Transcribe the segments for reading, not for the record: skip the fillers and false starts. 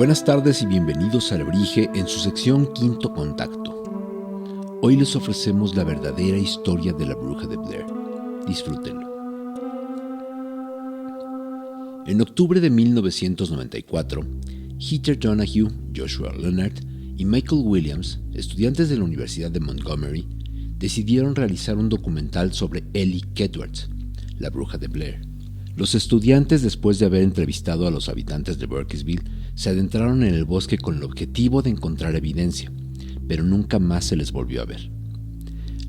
Buenas tardes y bienvenidos al Brige en su sección Quinto Contacto. Hoy les ofrecemos la verdadera historia de la bruja de Blair. Disfrútenlo. En octubre de 1994, Heather Donahue, Joshua Leonard y Michael Williams, estudiantes de la Universidad de Montgomery, decidieron realizar un documental sobre Ellie Kedwards, la bruja de Blair. Los estudiantes, después de haber entrevistado a los habitantes de Burkittsville, se adentraron en el bosque con el objetivo de encontrar evidencia, pero nunca más se les volvió a ver.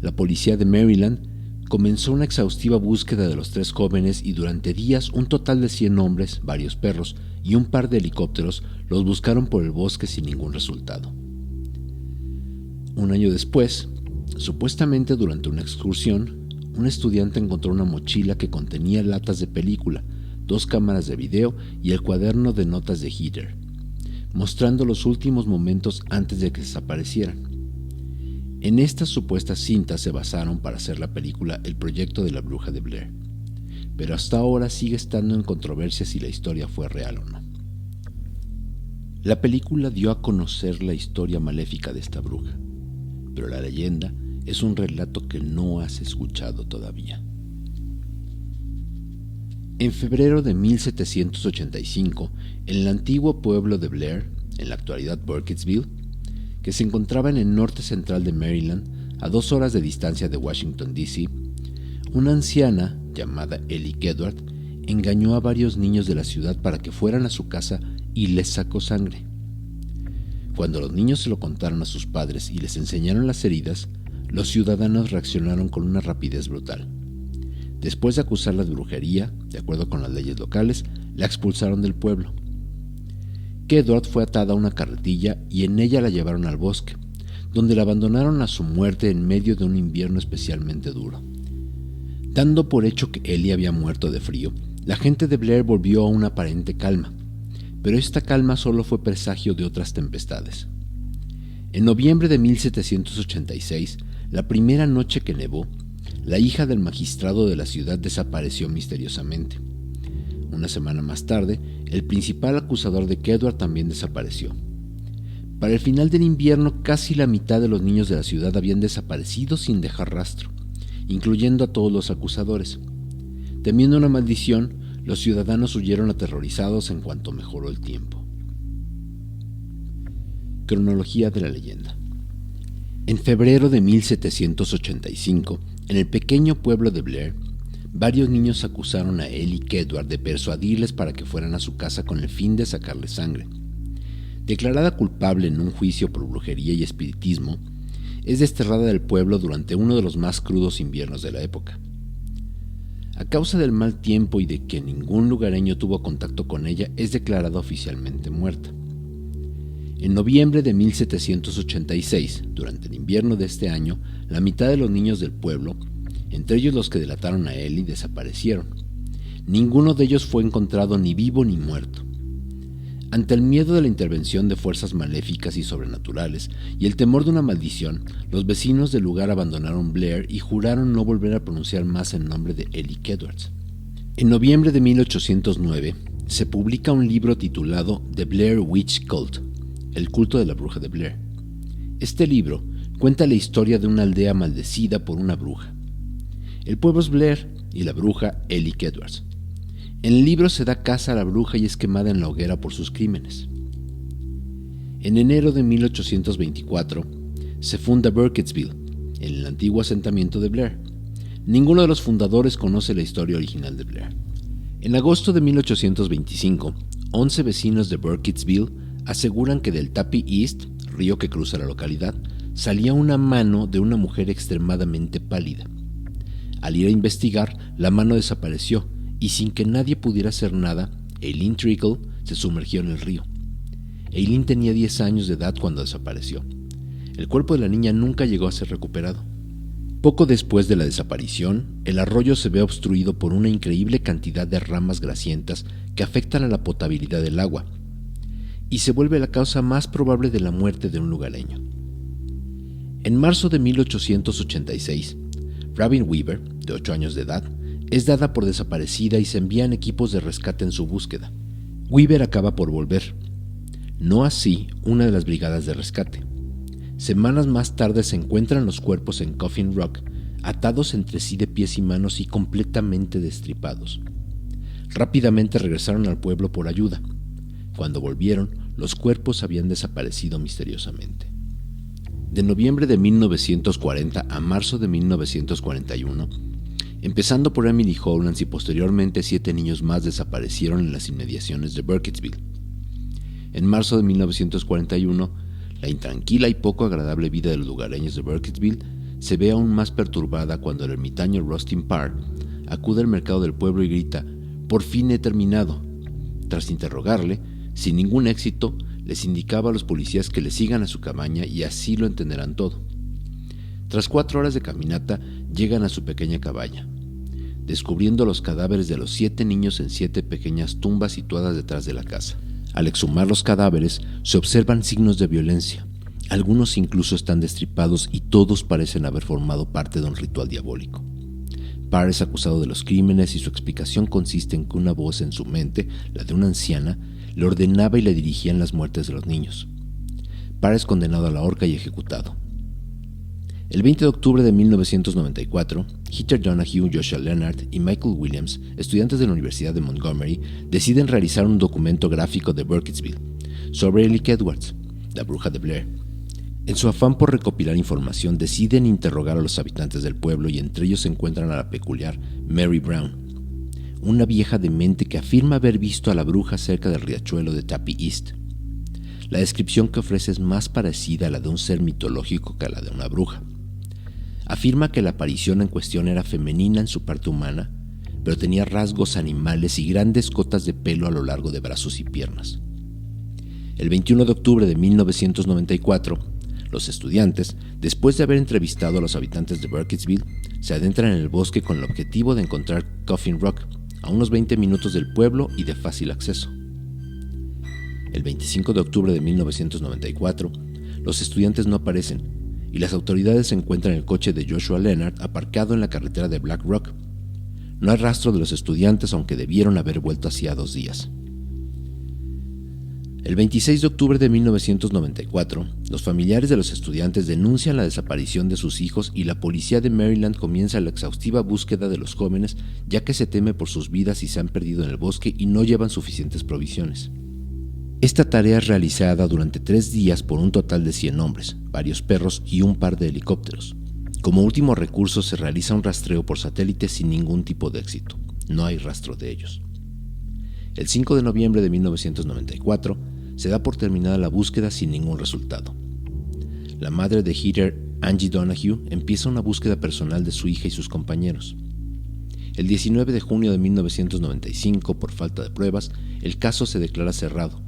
La policía de Maryland comenzó una exhaustiva búsqueda de los tres jóvenes y durante días un total de 100 hombres, varios perros y un par de helicópteros los buscaron por el bosque sin ningún resultado. Un año después, supuestamente durante una excursión, un estudiante encontró una mochila que contenía latas de película, 2 cámaras de video y el cuaderno de notas de Heather, mostrando los últimos momentos antes de que desaparecieran. En estas supuestas cintas se basaron para hacer la película El proyecto de la bruja de Blair, pero hasta ahora sigue estando en controversia si la historia fue real o no. La película dio a conocer la historia maléfica de esta bruja, pero la leyenda es un relato que no has escuchado todavía. En febrero de 1785, en el antiguo pueblo de Blair, en la actualidad Burkittsville, que se encontraba en el norte central de Maryland, a 2 horas de distancia de Washington, D.C., una anciana llamada Ellie Kedward engañó a varios niños de la ciudad para que fueran a su casa y les sacó sangre. Cuando los niños se lo contaron a sus padres y les enseñaron las heridas, los ciudadanos reaccionaron con una rapidez brutal. Después de acusarla de brujería, de acuerdo con las leyes locales, la expulsaron del pueblo. Kedward fue atada a una carretilla y en ella la llevaron al bosque, donde la abandonaron a su muerte en medio de un invierno especialmente duro. Dando por hecho que Ellie había muerto de frío, la gente de Blair volvió a una aparente calma, pero esta calma solo fue presagio de otras tempestades. En noviembre de 1786, la primera noche que nevó, la hija del magistrado de la ciudad desapareció misteriosamente. Una semana más tarde, el principal acusador de Kedward también desapareció. Para el final del invierno, casi la mitad de los niños de la ciudad habían desaparecido sin dejar rastro, incluyendo a todos los acusadores. Temiendo una maldición, los ciudadanos huyeron aterrorizados en cuanto mejoró el tiempo. Cronología de la leyenda. En febrero de 1785, en el pequeño pueblo de Blair, varios niños acusaron a Ellie Kedward de persuadirles para que fueran a su casa con el fin de sacarle sangre. Declarada culpable en un juicio por brujería y espiritismo, es desterrada del pueblo durante uno de los más crudos inviernos de la época. A causa del mal tiempo y de que ningún lugareño tuvo contacto con ella, es declarada oficialmente muerta. En noviembre de 1786, durante el invierno de este año, la mitad de los niños del pueblo, entre ellos los que delataron a Ellie, desaparecieron. Ninguno de ellos fue encontrado ni vivo ni muerto. Ante el miedo de la intervención de fuerzas maléficas y sobrenaturales y el temor de una maldición, los vecinos del lugar abandonaron Blair y juraron no volver a pronunciar más el nombre de Ellie Kedwards. En noviembre de 1809, se publica un libro titulado The Blair Witch Cult, el culto de la bruja de Blair. Este libro cuenta la historia de una aldea maldecida por una bruja. El pueblo es Blair y la bruja Ellie Kedwards. En el libro se da caza a la bruja y es quemada en la hoguera por sus crímenes. En enero de 1824 se funda Burkittsville, en el antiguo asentamiento de Blair. Ninguno de los fundadores conoce la historia original de Blair. En agosto de 1825, 11 vecinos de Burkittsville aseguran que del Tapi East, río que cruza la localidad, salía una mano de una mujer extremadamente pálida. Al ir a investigar, la mano desapareció y sin que nadie pudiera hacer nada, Eileen Trickle se sumergió en el río. Eileen tenía 10 años de edad cuando desapareció. El cuerpo de la niña nunca llegó a ser recuperado. Poco después de la desaparición, el arroyo se ve obstruido por una increíble cantidad de ramas grasientas que afectan a la potabilidad del agua, y se vuelve la causa más probable de la muerte de un lugareño. En marzo de 1886, Robin Weaver, de 8 años de edad, es dada por desaparecida y se envían equipos de rescate en su búsqueda. Weaver acaba por volver. No así una de las brigadas de rescate. Semanas más tarde se encuentran los cuerpos en Coffin Rock, atados entre sí de pies y manos y completamente destripados. Rápidamente regresaron al pueblo por ayuda. Cuando volvieron, los cuerpos habían desaparecido misteriosamente. De noviembre de 1940 a marzo de 1941, empezando por Emily Hollands y posteriormente 7 niños más desaparecieron en las inmediaciones de Burkittsville. En marzo de 1941, la intranquila y poco agradable vida de los lugareños de Burkittsville se ve aún más perturbada cuando el ermitaño Rustin Parr acude al mercado del pueblo y grita: «¡Por fin he terminado!». Tras interrogarle, sin ningún éxito, les indicaba a los policías que le sigan a su cabaña y así lo entenderán todo. Tras 4 horas de caminata, llegan a su pequeña cabaña, descubriendo los cadáveres de los 7 niños en 7 pequeñas tumbas situadas detrás de la casa. Al exhumar los cadáveres, se observan signos de violencia. Algunos incluso están destripados y todos parecen haber formado parte de un ritual diabólico. Parr es acusado de los crímenes y su explicación consiste en que una voz en su mente, la de una anciana, le ordenaba y le dirigía en las muertes de los niños. Parr es condenado a la horca y ejecutado. El 20 de octubre de 1994, Heather Donahue, Joshua Leonard y Michael Williams, estudiantes de la Universidad de Montgomery, deciden realizar un documento gráfico de Burkittsville sobre Ellie Edwards, la bruja de Blair. En su afán por recopilar información, deciden interrogar a los habitantes del pueblo y entre ellos se encuentran a la peculiar Mary Brown, una vieja demente que afirma haber visto a la bruja cerca del riachuelo de Tappy East. La descripción que ofrece es más parecida a la de un ser mitológico que a la de una bruja. Afirma que la aparición en cuestión era femenina en su parte humana, pero tenía rasgos animales y grandes cotas de pelo a lo largo de brazos y piernas. El 21 de octubre de 1994, los estudiantes, después de haber entrevistado a los habitantes de Burkittsville, se adentran en el bosque con el objetivo de encontrar Coffin Rock, a unos 20 minutos del pueblo y de fácil acceso. El 25 de octubre de 1994, los estudiantes no aparecen y las autoridades encuentran el coche de Joshua Leonard aparcado en la carretera de Black Rock. No hay rastro de los estudiantes, aunque debieron haber vuelto hacía 2 días. El 26 de octubre de 1994, los familiares de los estudiantes denuncian la desaparición de sus hijos y la policía de Maryland comienza la exhaustiva búsqueda de los jóvenes, ya que se teme por sus vidas y se han perdido en el bosque y no llevan suficientes provisiones. Esta tarea es realizada durante 3 días por un total de 100 hombres, varios perros y un par de helicópteros. Como último recurso se realiza un rastreo por satélite sin ningún tipo de éxito. No hay rastro de ellos. El 5 de noviembre de 1994 se da por terminada la búsqueda sin ningún resultado. La madre de Heather, Angie Donahue, empieza una búsqueda personal de su hija y sus compañeros. El 19 de junio de 1995, por falta de pruebas, el caso se declara cerrado.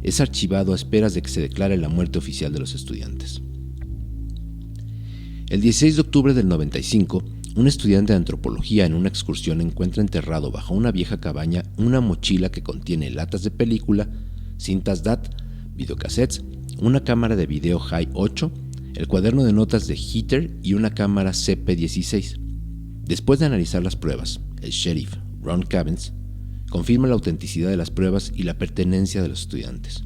Es archivado a esperas de que se declare la muerte oficial de los estudiantes. El 16 de octubre del 95, un estudiante de antropología en una excursión encuentra enterrado bajo una vieja cabaña una mochila que contiene latas de película, cintas DAT, videocassettes, una cámara de video Hi-8, el cuaderno de notas de Heather y una cámara CP16. Después de analizar las pruebas, el sheriff, Ron Cavens, confirma la autenticidad de las pruebas y la pertenencia de los estudiantes.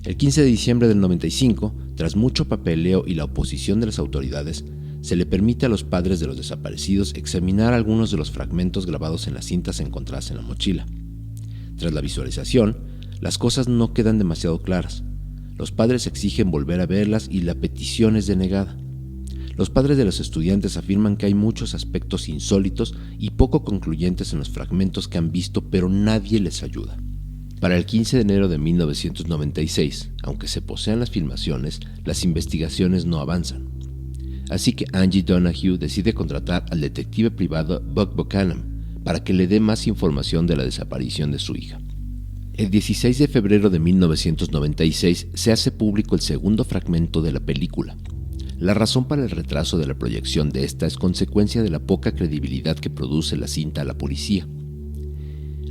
El 15 de diciembre del 95, tras mucho papeleo y la oposición de las autoridades, se le permite a los padres de los desaparecidos examinar algunos de los fragmentos grabados en las cintas encontradas en la mochila. Tras la visualización, las cosas no quedan demasiado claras. Los padres exigen volver a verlas y la petición es denegada. Los padres de los estudiantes afirman que hay muchos aspectos insólitos y poco concluyentes en los fragmentos que han visto, pero nadie les ayuda. Para el 15 de enero de 1996, aunque se posean las filmaciones, las investigaciones no avanzan. Así que Angie Donahue decide contratar al detective privado Buck Buchanan para que le dé más información de la desaparición de su hija. El 16 de febrero de 1996 se hace público el segundo fragmento de la película. La razón para el retraso de la proyección de esta es consecuencia de la poca credibilidad que produce la cinta a la policía.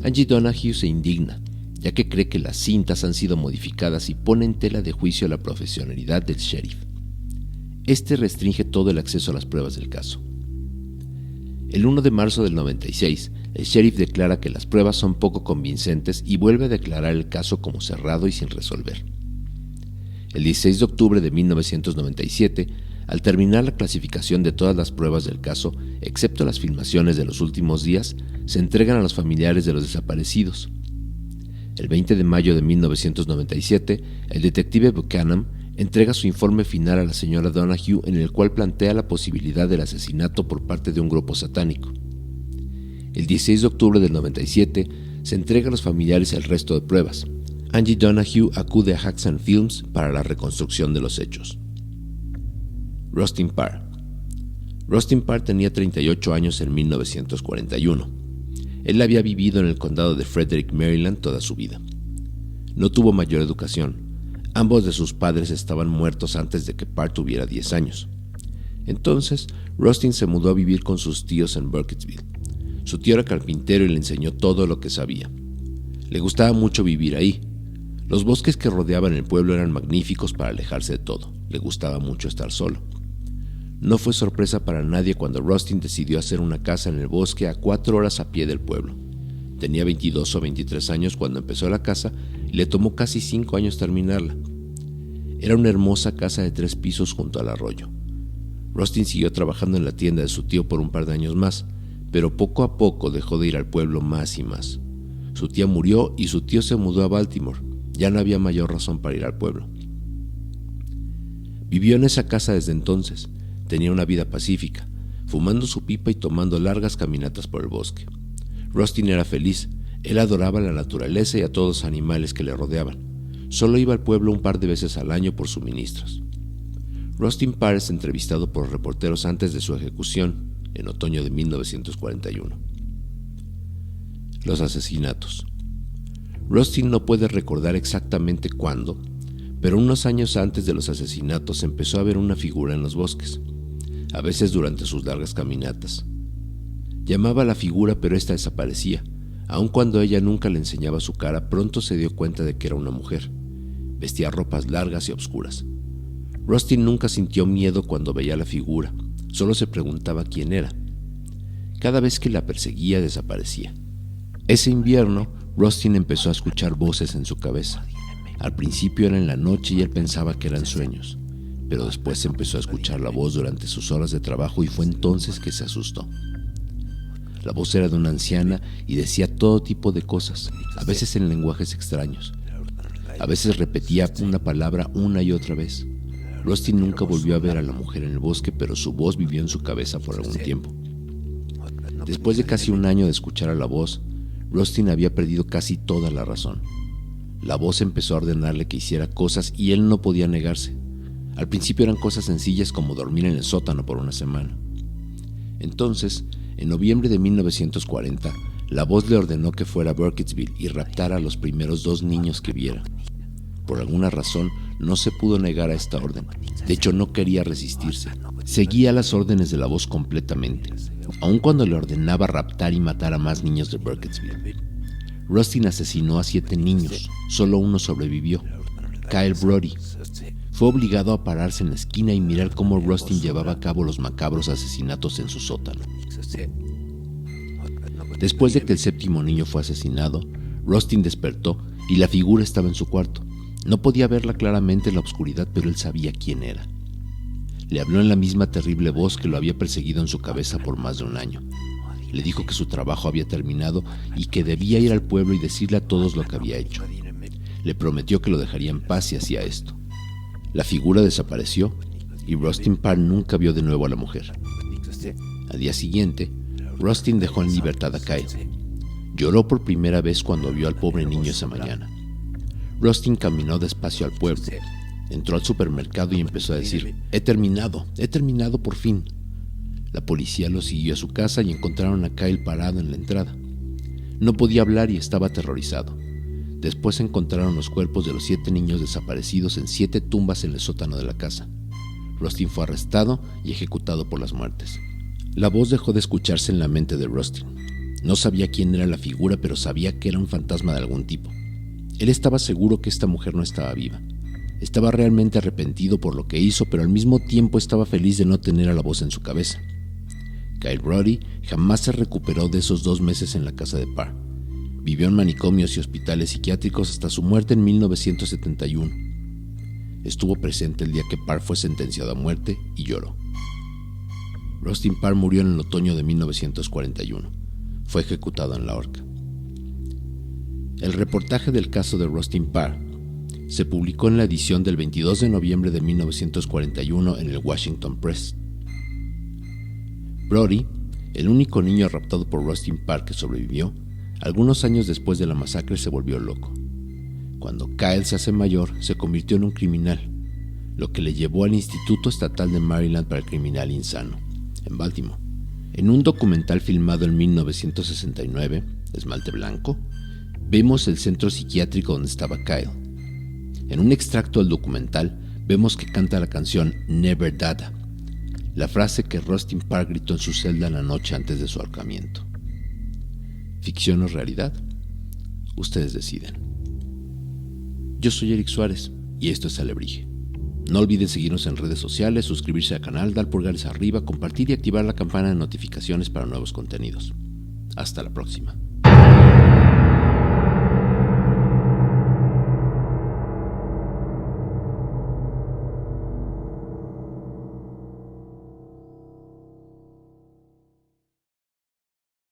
Angie Donahue se indigna, ya que cree que las cintas han sido modificadas y pone en tela de juicio la profesionalidad del sheriff. Este restringe todo el acceso a las pruebas del caso. El 1 de marzo del 96, el sheriff declara que las pruebas son poco convincentes y vuelve a declarar el caso como cerrado y sin resolver. El 16 de octubre de 1997, al terminar la clasificación de todas las pruebas del caso, excepto las filmaciones de los últimos días, se entregan a los familiares de los desaparecidos. El 20 de mayo de 1997, el detective Buchanan entrega su informe final a la señora Donahue, en el cual plantea la posibilidad del asesinato por parte de un grupo satánico. El 16 de octubre del 97 se entrega a los familiares el resto de pruebas. Angie Donahue acude a Haxan Films para la reconstrucción de los hechos. Rustin Parr. Rustin Parr tenía 38 años en 1941. Él había vivido en el condado de Frederick, Maryland, toda su vida. No tuvo mayor educación. Ambos de sus padres estaban muertos antes de que Parr tuviera 10 años. Entonces, Rustin se mudó a vivir con sus tíos en Burkittsville. Su tío era carpintero y le enseñó todo lo que sabía. Le gustaba mucho vivir ahí. Los bosques que rodeaban el pueblo eran magníficos para alejarse de todo. Le gustaba mucho estar solo. No fue sorpresa para nadie cuando Rustin decidió hacer una casa en el bosque a 4 horas a pie del pueblo. Tenía 22 o 23 años cuando empezó la casa y le tomó casi 5 años terminarla. Era una hermosa casa de 3 pisos junto al arroyo. Rustin siguió trabajando en la tienda de su tío por un par de años más, pero poco a poco dejó de ir al pueblo más y más. Su tía murió y su tío se mudó a Baltimore. Ya no había mayor razón para ir al pueblo. Vivió en esa casa desde entonces. Tenía una vida pacífica, fumando su pipa y tomando largas caminatas por el bosque. Rustin era feliz. Él adoraba la naturaleza y a todos los animales que le rodeaban. Solo iba al pueblo un par de veces al año por suministros. Rustin Parr es entrevistado por reporteros antes de su ejecución, en otoño de 1941. Los asesinatos. Rustin no puede recordar exactamente cuándo, pero unos años antes de los asesinatos empezó a ver una figura en los bosques, a veces durante sus largas caminatas. Llamaba a la figura, pero ésta desaparecía. Aun cuando ella nunca le enseñaba su cara, pronto se dio cuenta de que era una mujer. Vestía ropas largas y oscuras. Rustin nunca sintió miedo cuando veía a la figura, solo se preguntaba quién era. Cada vez que la perseguía, desaparecía. Ese invierno, Rustin empezó a escuchar voces en su cabeza. Al principio era en la noche y él pensaba que eran sueños, pero después empezó a escuchar la voz durante sus horas de trabajo y fue entonces que se asustó. La voz era de una anciana y decía todo tipo de cosas, a veces en lenguajes extraños. A veces repetía una palabra una y otra vez. Rustin nunca volvió a ver a la mujer en el bosque, pero su voz vivió en su cabeza por algún tiempo. Después de casi un año de escuchar a la voz, Rustin había perdido casi toda la razón. La voz empezó a ordenarle que hiciera cosas y él no podía negarse. Al principio eran cosas sencillas como dormir en el sótano por una semana. Entonces, en noviembre de 1940, la voz le ordenó que fuera a Burkittsville y raptara a los primeros 2 niños que viera. Por alguna razón, no se pudo negar a esta orden. De hecho, no quería resistirse. Seguía las órdenes de la voz completamente, aun cuando le ordenaba raptar y matar a más niños de Burkittsville. Rustin asesinó a 7 niños, solo uno sobrevivió, Kyle Brody. Fue obligado a pararse en la esquina y mirar cómo Rustin llevaba a cabo los macabros asesinatos en su sótano. Después de que el 7º niño fue asesinado, Rustin despertó y la figura estaba en su cuarto. No podía verla claramente en la oscuridad, pero él sabía quién era. Le habló en la misma terrible voz que lo había perseguido en su cabeza por más de un año. Le dijo que su trabajo había terminado y que debía ir al pueblo y decirle a todos lo que había hecho. Le prometió que lo dejaría en paz si hacía esto. La figura desapareció y Rustin Parr nunca vio de nuevo a la mujer. Al día siguiente, Rustin dejó en libertad a Kyle. Lloró por primera vez cuando vio al pobre niño esa mañana. Rustin caminó despacio al pueblo. Entró al supermercado y empezó a decir: he terminado por fin. La policía lo siguió a su casa y encontraron a Kyle parado en la entrada. No podía hablar y estaba aterrorizado. Después encontraron los cuerpos de los 7 niños desaparecidos en 7 tumbas en el sótano de la casa. Rustin fue arrestado y ejecutado por las muertes. La voz dejó de escucharse en la mente de Rustin. No sabía quién era la figura, pero sabía que era un fantasma de algún tipo. Él estaba seguro que esta mujer no estaba viva. Estaba realmente arrepentido por lo que hizo, pero al mismo tiempo estaba feliz de no tener a la voz en su cabeza. Kyle Brody jamás se recuperó de esos 2 meses en la casa de Parr. Vivió en manicomios y hospitales psiquiátricos hasta su muerte en 1971. Estuvo presente el día que Parr fue sentenciado a muerte y lloró. Rustin Parr murió en el otoño de 1941. Fue ejecutado en la horca. El reportaje del caso de Rustin Parr se publicó en la edición del 22 de noviembre de 1941 en el Washington Press. Brody, el único niño raptado por Rustin Parr que sobrevivió, algunos años después de la masacre se volvió loco. Cuando Kyle se hace mayor, se convirtió en un criminal, lo que le llevó al Instituto Estatal de Maryland para el Criminal Insano, en Baltimore. En un documental filmado en 1969, Esmalte Blanco, vemos el centro psiquiátrico donde estaba Kyle. En un extracto del documental vemos que canta la canción Never Dada, la frase que Rustin Parr gritó en su celda la noche antes de su ahorcamiento. ¿Ficción o realidad? Ustedes deciden. Yo soy Eric Suárez y esto es Alebrije. No olviden seguirnos en redes sociales, suscribirse al canal, dar pulgares arriba, compartir y activar la campana de notificaciones para nuevos contenidos. Hasta la próxima.